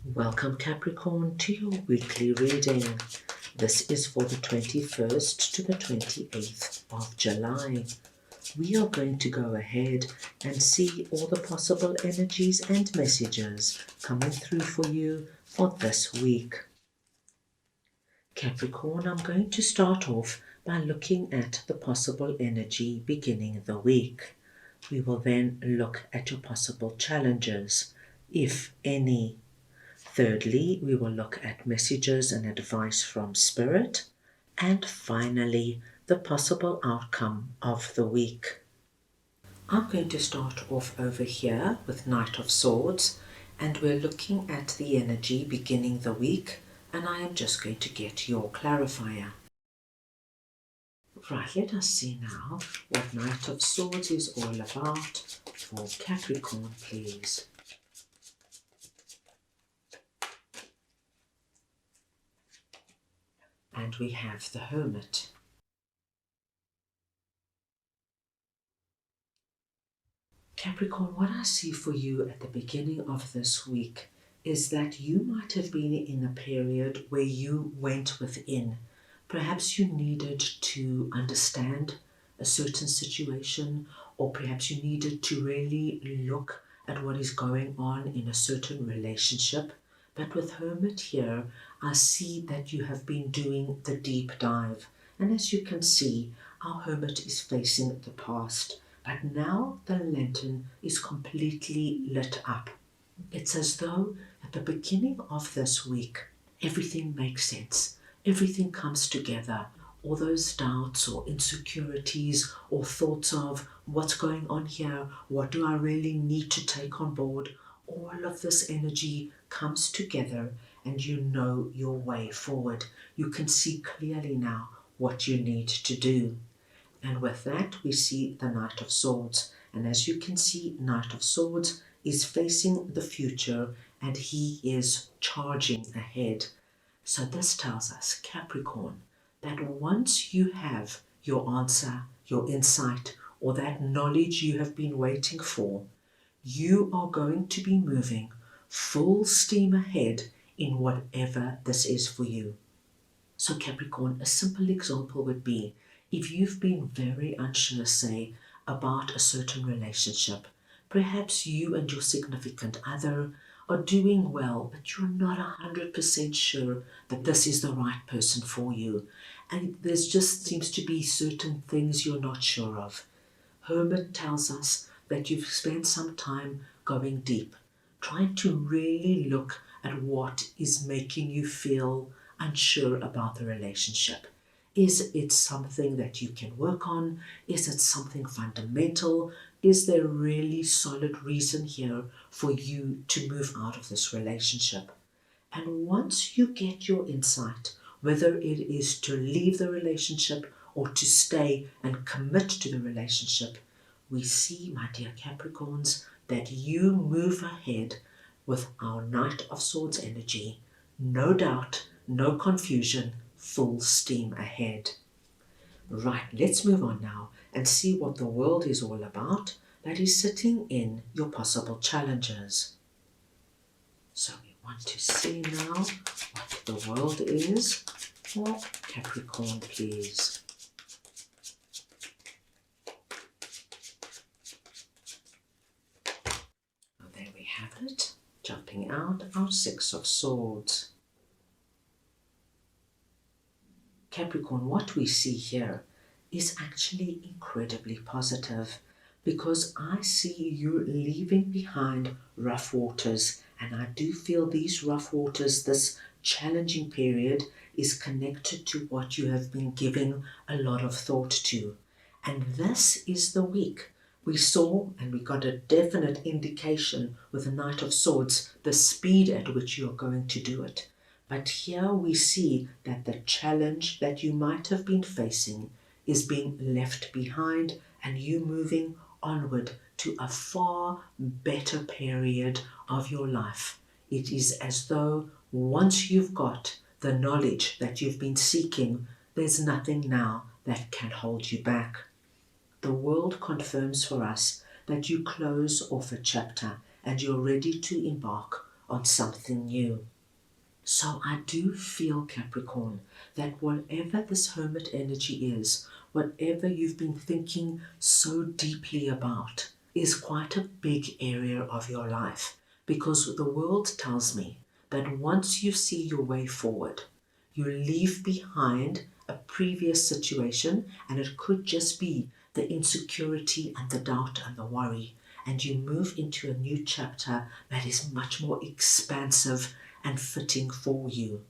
Welcome Capricorn to your weekly reading. This is for the 21st to the 28th of July. We are going to go ahead and see all the possible energies and messages coming through for you for this week. Capricorn, I'm going to start off by looking at the possible energy beginning the week. We will then look at your possible challenges, if any. Thirdly, we will look at messages and advice from Spirit. And finally, the possible outcome of the week. I'm going to start off over here with Knight of Swords, and we're looking at the energy beginning the week, and I am just going to get your clarifier. Right, let us see now what Knight of Swords is all about for Capricorn, please. And we have the Hermit. Capricorn, what I see for you at the beginning of this week is that you might have been in a period where you went within. Perhaps you needed to understand a certain situation, or perhaps you needed to really look at what is going on in a certain relationship. But with Hermit here, I see that you have been doing the deep dive. And as you can see, our Hermit is facing the past. But now the lantern is completely lit up. It's as though at the beginning of this week, everything makes sense. Everything comes together. All those doubts or insecurities or thoughts of what's going on here, what do I really need to take on board, all of this energy comes together and you know your way forward. You can see clearly now what you need to do. And with that, we see the Knight of Swords. And as you can see, Knight of Swords is facing the future and he is charging ahead. So this tells us, Capricorn, that once you have your answer, your insight, or that knowledge you have been waiting for, you are going to be moving full steam ahead in whatever this is for you. So Capricorn, a simple example would be, if you've been very unsure, say, about a certain relationship, perhaps you and your significant other are doing well, but you're not 100% sure that this is the right person for you. And there's just seems to be certain things you're not sure of. Hermit tells us that you've spent some time going deep, trying to really look at what is making you feel unsure about the relationship. Is it something that you can work on? Is it something fundamental? Is there a really solid reason here for you to move out of this relationship? And once you get your insight, whether it is to leave the relationship or to stay and commit to the relationship, we see, my dear Capricorns, that you move ahead with our Knight of Swords energy. No doubt, no confusion, full steam ahead. Right, let's move on now and see what the world is all about that is sitting in your possible challenges. So we want to see now what the world is for Capricorn, please. And there we have it, jumping out our Six of Swords. Capricorn, what we see here is actually incredibly positive, because I see you leaving behind rough waters, and I do feel these rough waters, this challenging period, is connected to what you have been giving a lot of thought to. And this is the week we saw, and we got a definite indication with the Knight of Swords, the speed at which you're going to do it. But here we see that the challenge that you might have been facing is being left behind and you moving onward to a far better period of your life. It is as though once you've got the knowledge that you've been seeking, there's nothing now that can hold you back. The world confirms for us that you close off a chapter and you're ready to embark on something new. So I do feel, Capricorn, that whatever this hermit energy is, whatever you've been thinking so deeply about, is quite a big area of your life. Because the world tells me that once you see your way forward, you leave behind a previous situation, and it could just be the insecurity and the doubt and the worry, and you move into a new chapter that is much more expansive and fitting for you.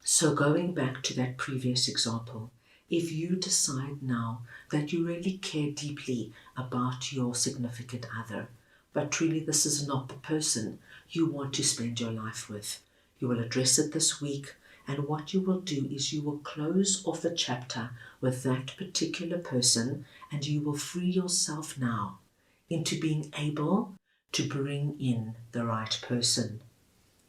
So going back to that previous example, if you decide now that you really care deeply about your significant other, but truly this is not the person you want to spend your life with, you will address it this week, and what you will do is you will close off a chapter with that particular person, and you will free yourself now into being able to bring in the right person.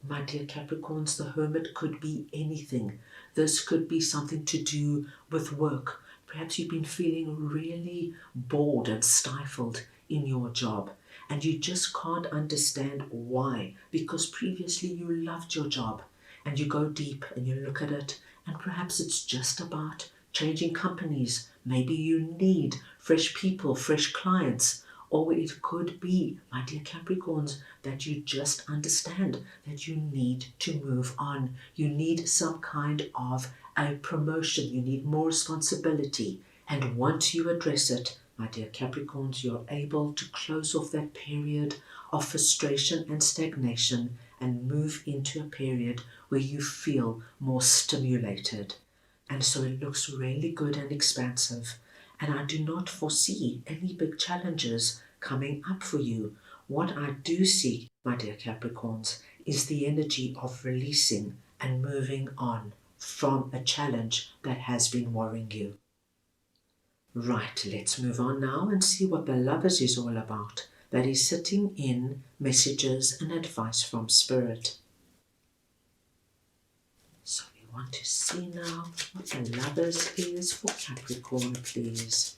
My dear Capricorns, the hermit could be anything. This could be something to do with work. Perhaps you've been feeling really bored and stifled in your job, and you just can't understand why, because previously you loved your job, and you go deep and you look at it, and perhaps it's just about changing companies. Maybe you need fresh people, fresh clients. Or it could be, my dear Capricorns, that you just understand that you need to move on. You need some kind of a promotion. You need more responsibility. And once you address it, my dear Capricorns, you're able to close off that period of frustration and stagnation and move into a period where you feel more stimulated. And so it looks really good and expansive. And I do not foresee any big challenges coming up for you. What I do see, my dear Capricorns, is the energy of releasing and moving on from a challenge that has been worrying you. Right, let's move on now and see what the Lovers is all about. That is sitting in messages and advice from Spirit. So we want to see now what the Lovers is for Capricorn, please.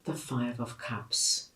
The Five of Cups.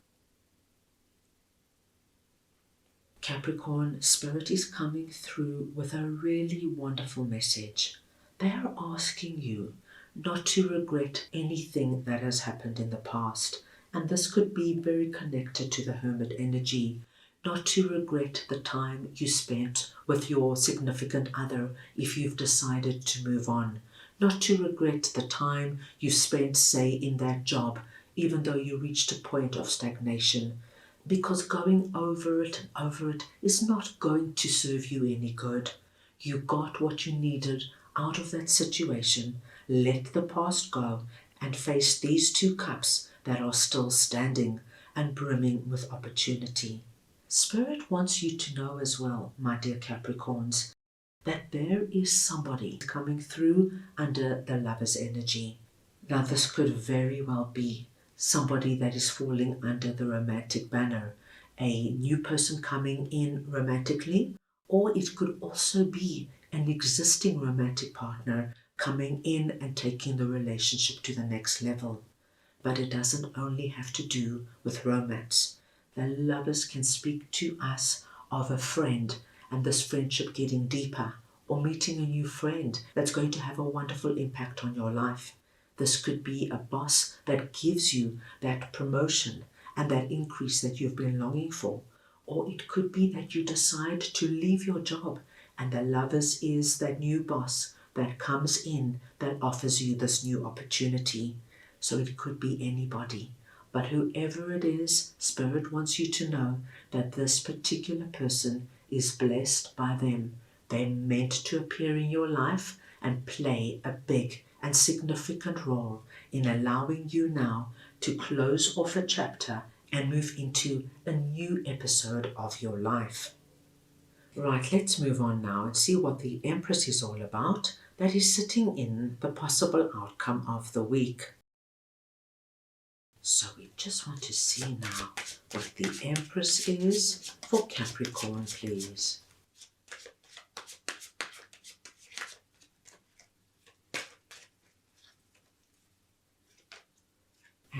Capricorn, Spirit is coming through with a really wonderful message. They are asking you not to regret anything that has happened in the past. And this could be very connected to the Hermit energy. Not to regret the time you spent with your significant other if you've decided to move on. Not to regret the time you spent, say, in that job, even though you reached a point of stagnation. Because going over it and over it is not going to serve you any good. You got what you needed out of that situation. Let the past go and face these two cups that are still standing and brimming with opportunity. Spirit wants you to know as well, my dear Capricorns, that there is somebody coming through under the Lover's energy. Now this could very well be somebody that is falling under the romantic banner, a new person coming in romantically, or it could also be an existing romantic partner coming in and taking the relationship to the next level. But it doesn't only have to do with romance. The Lovers can speak to us of a friend and this friendship getting deeper, or meeting a new friend that's going to have a wonderful impact on your life. This could be a boss that gives you that promotion and that increase that you've been longing for. Or it could be that you decide to leave your job and the Lovers is that new boss that comes in that offers you this new opportunity. So it could be anybody. But whoever it is, Spirit wants you to know that this particular person is blessed by them. They're meant to appear in your life and play a big and significant role in allowing you now to close off a chapter and move into a new episode of your life. Right, let's move on now and see what the Empress is all about, that is sitting in the possible outcome of the week. So we just want to see now what the Empress is for Capricorn, please.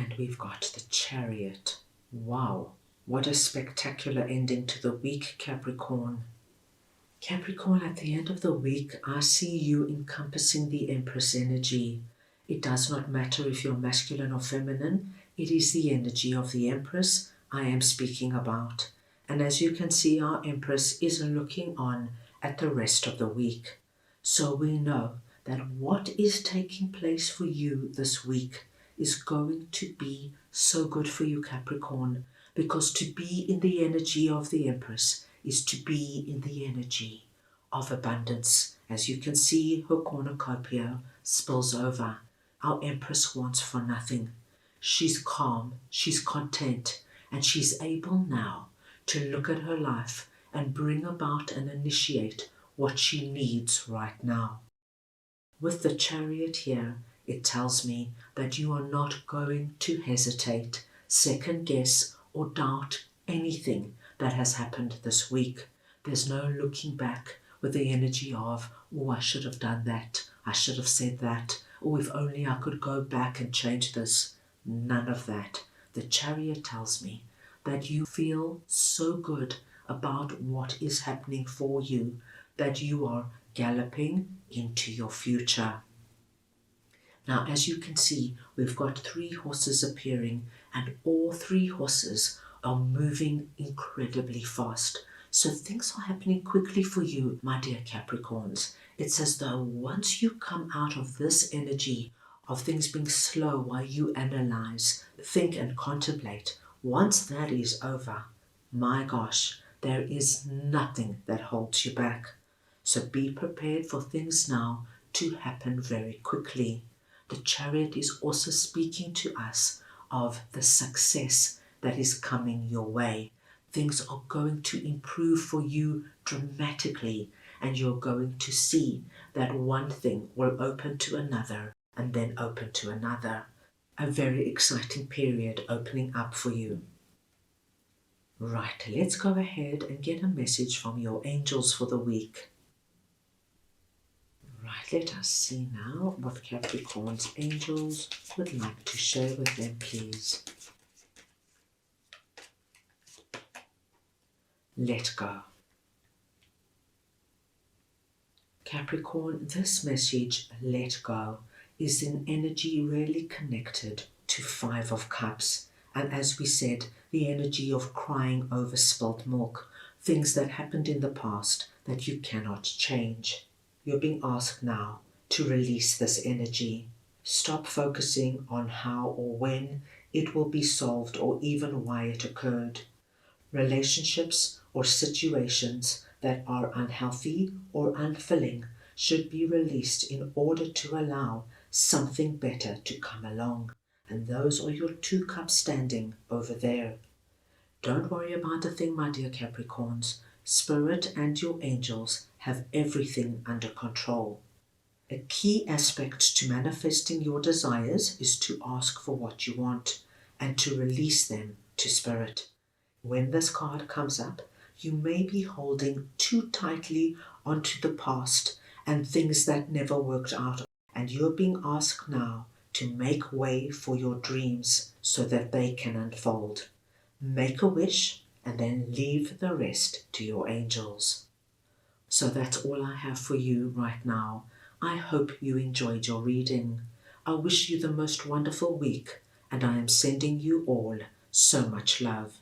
And we've got the Chariot. Wow, what a spectacular ending to the week, Capricorn. Capricorn, at the end of the week, I see you encompassing the Empress energy. It does not matter if you're masculine or feminine. It is the energy of the Empress I am speaking about. And as you can see, our Empress is looking on at the rest of the week. So we know that what is taking place for you this week is going to be so good for you, Capricorn, because to be in the energy of the Empress is to be in the energy of abundance. As you can see, her cornucopia spills over. Our Empress wants for nothing. She's calm, she's content, and she's able now to look at her life and bring about and initiate what she needs right now. With the Chariot here, it tells me that you are not going to hesitate, second guess, or doubt anything that has happened this week. There's no looking back with the energy of, oh, I should have done that, I should have said that, or if only I could go back and change this. None of that. The Chariot tells me that you feel so good about what is happening for you that you are galloping into your future. Now, as you can see, we've got 3 horses appearing, and all 3 horses are moving incredibly fast. So things are happening quickly for you, my dear Capricorns. It's as though once you come out of this energy of things being slow while you analyze, think and contemplate, once that is over, my gosh, there is nothing that holds you back. So be prepared for things now to happen very quickly. The Chariot is also speaking to us of the success that is coming your way. Things are going to improve for you dramatically, and you're going to see that one thing will open to another and then open to another. A very exciting period opening up for you. Right, let's go ahead and get a message from your angels for the week. Right, let us see now what Capricorn's angels would like to share with them, please. Let go. Capricorn, this message, let go, is in energy really connected to 5 of Cups. And as we said, the energy of crying over spilt milk, things that happened in the past that you cannot change. You're being asked now to release this energy. Stop focusing on how or when it will be solved or even why it occurred. Relationships or situations that are unhealthy or unfilling should be released in order to allow something better to come along. And those are your 2 cups standing over there. Don't worry about a thing, my dear Capricorns. Spirit and your angels have everything under control. A key aspect to manifesting your desires is to ask for what you want and to release them to Spirit. When this card comes up, you may be holding too tightly onto the past and things that never worked out, and you're being asked now to make way for your dreams so that they can unfold. Make a wish and then leave the rest to your angels. So that's all I have for you right now. I hope you enjoyed your reading. I wish you the most wonderful week, and I am sending you all so much love.